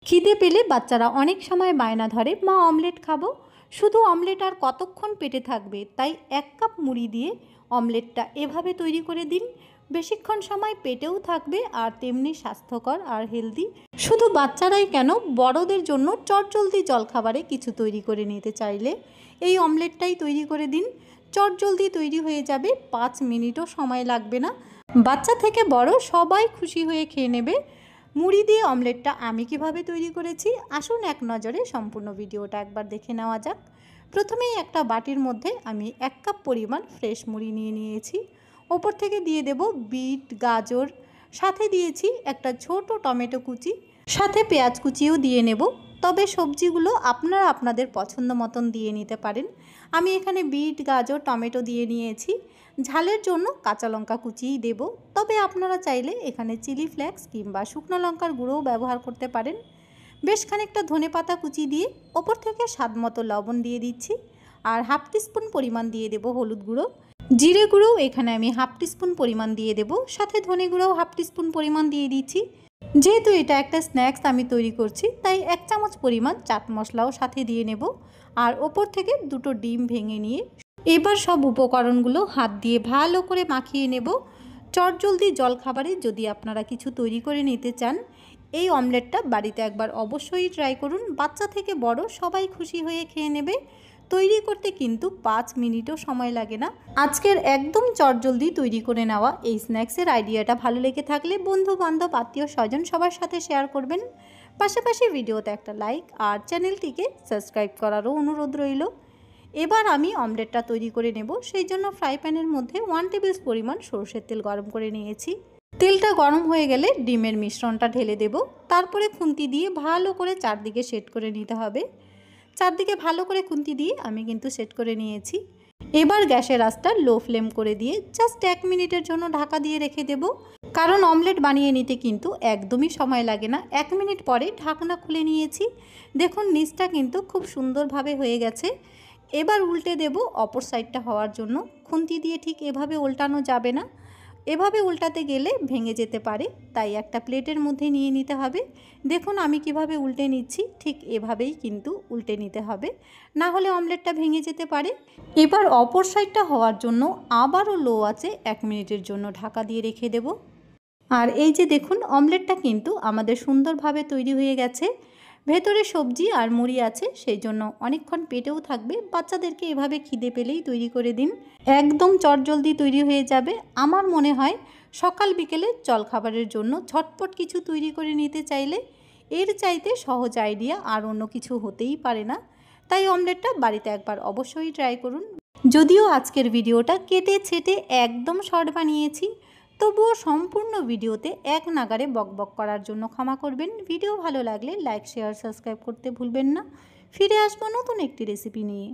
খিদে পেলে বাচ্চারা অনেক সময় বায়না ধরে, মা অমলেট খাবো। শুধু অমলেট আর কতক্ষণ পেটে থাকবে, তাই 1 কাপ মুড়ি দিয়ে অমলেটটা এভাবে তৈরি করে দিন। বেশিক্ষণ সময় পেটেও থাকবে আর তেমনি স্বাস্থ্যকর আর হেলদি। শুধু বাচ্চারাই কেন, বড়দের জন্য চটজলদি জলখাবারে কিছু তৈরি করে নিতে চাইলে এই অমলেটটাই তৈরি করে দিন। চটজলদি তৈরি হয়ে যাবে, 5 মিনিটও সময় লাগবে না। বাচ্চা থেকে বড় সবাই খুশি হয়ে খেয়ে নেবে। মুড়ি দিয়ে অমলেটটা আমি কিভাবে তৈরি করেছি আসুন এক নজরে সম্পূর্ণ ভিডিওটা একবার দেখে নেওয়া যাক। প্রথমেই একটা বাটির মধ্যে আমি 1 কাপ পরিমাণ ফ্রেশ মুড়ি নিয়ে নিয়েছি। ওপর থেকে দিয়ে দেব বিট, গাজর, সাথে দিয়েছি একটা ছোট টমেটো কুচি, সাথে পেঁয়াজ কুচিও দিয়ে নেব। তবে সবজিগুলো আপনারা আপনাদের পছন্দ মতন দিয়ে নিতে পারেন। আমি এখানে বিট, গাজর, টমেটো দিয়ে নিয়েছি। ঝালের জন্য কাঁচা লঙ্কা কুচিই দেব, তবে আপনারা চাইলে এখানে চিলি ফ্লেক্স কিংবা শুকনো লঙ্কার গুঁড়োও ব্যবহার করতে পারেন। বেশ খানিকটা ধনেপাতা কুচি দিয়ে ওপর থেকে স্বাদমতো লবণ দিয়ে দিচ্ছি। আর 1/2 টিস্পুন পরিমাণ দিয়ে দেব হলুদ গুঁড়ো। জিরে গুঁড়োও এখানে আমি 1/2 টিস্পুন পরিমাণ দিয়ে দেব, সাথে ধনে গুঁড়োও 1/2 টিস্পুন পরিমাণ দিয়ে দিচ্ছি। যেহেতু এটা একটা স্ন্যাক্স আমি তৈরি করছি, তাই 1 চামচ পরিমাণ চাট মশলাও সাথে দিয়ে নেব। আর ওপর থেকে 2টো ডিম ভেঙে নিয়ে এবার সব উপকরণগুলো হাত দিয়ে ভালো করে মাখিয়ে নেব। চটজলদি জলখাবারে যদি আপনারা কিছু তৈরি করে নিতে চান, এই অমলেটটা বাড়িতে একবার অবশ্যই ট্রাই করুন। বাচ্চা থেকে বড় সবাই খুশি হয়ে খেয়ে নেবে। তৈরি করতে কিন্তু 5 মিনিটও সময় লাগে না। আজকের একদম চটজলদি তৈরি করে নেওয়া এই স্ন্যাক্সের আইডিয়াটা ভালো লেগে থাকলে বন্ধু বান্ধব, আত্মীয় স্বজন সবার সাথে শেয়ার করবেন। পাশাপাশি ভিডিওতে একটা লাইক আর চ্যানেলটিকে সাবস্ক্রাইব করারও অনুরোধ রইল। এবার আমি অমলেটটা তৈরি করে নেব। সেই জন্য ফ্রাই প্যানের মধ্যে 1 টেবিল পরিমাণ সরষের তেল গরম করে নিয়েছি। তেলটা গরম হয়ে গেলে ডিমের মিশ্রণটা ঢেলে দেব। তারপরে খুন্তি দিয়ে ভালো করে চারদিকে সেট করে নিতে হবে। চারদিকে ভালো করে খুন্তি দিয়ে আমি কিন্তু সেট করে নিয়েছি। এবার গ্যাসের আঁচটা লো ফ্লেম করে দিয়ে জাস্ট 1 মিনিটের জন্য ঢাকা দিয়ে রেখে দেব। কারণ অমলেট বানিয়ে নিতে কিন্তু একদমই সময় লাগে না। 1 মিনিট পরে ঢাকনা খুলে নিয়েছি। দেখুন নিচটা কিন্তু খুব সুন্দরভাবে হয়ে গেছে। এবার উল্টে দেব অপর সাইডটা হওয়ার জন্য। খুন্তি দিয়ে ঠিক এভাবে উল্টানো যাবে না, এভাবে উল্টাতে গেলে ভেঙে যেতে পারে, তাই একটা প্লেটের মধ্যে নিয়ে নিতে হবে। দেখুন আমি কিভাবে উল্টে নিচ্ছি, ঠিক এভাবেই কিন্তু উল্টে নিতে হবে, না হলে অমলেটটা ভেঙে যেতে পারে। এবার অপর সাইডটা হওয়ার জন্য আবারও লো আঁচে 1 মিনিটের জন্য ঢাকা দিয়ে রেখে দেব। আর এই যে দেখুন অমলেটটা কিন্তু আমাদের সুন্দরভাবে তৈরি হয়ে গেছে। ভেতরে সবজি আর মুড়ি আছে, সেই জন্য অনেকক্ষণ পেটেও থাকবে। বাচ্চাদেরকে এভাবে খিদে পেলেই তৈরি করে দিন, একদম চটজলদি তৈরি হয়ে যাবে। আমার মনে হয় সকাল বিকেলে জলখাবারের জন্য ঝটপট কিছু তৈরি করে নিতে চাইলে এর চাইতে সহজ আইডিয়া আর অন্য কিছু হতেই পারে না। তাই অমলেটটা বাড়িতে একবার অবশ্যই ট্রাই করুন। যদিও আজকের ভিডিওটা কেটে ছেটে একদম শর্ট বানিয়েছি, তবুও সম্পূর্ণ ভিডিওতে এক নাগারে বকবক করার জন্য ক্ষমা করবেন। ভিডিও ভালো লাগলে লাইক, শেয়ার, সাবস্ক্রাইব করতে ভুলবেন না। ফিরে আসবো নতুন একটি রেসিপি নিয়ে।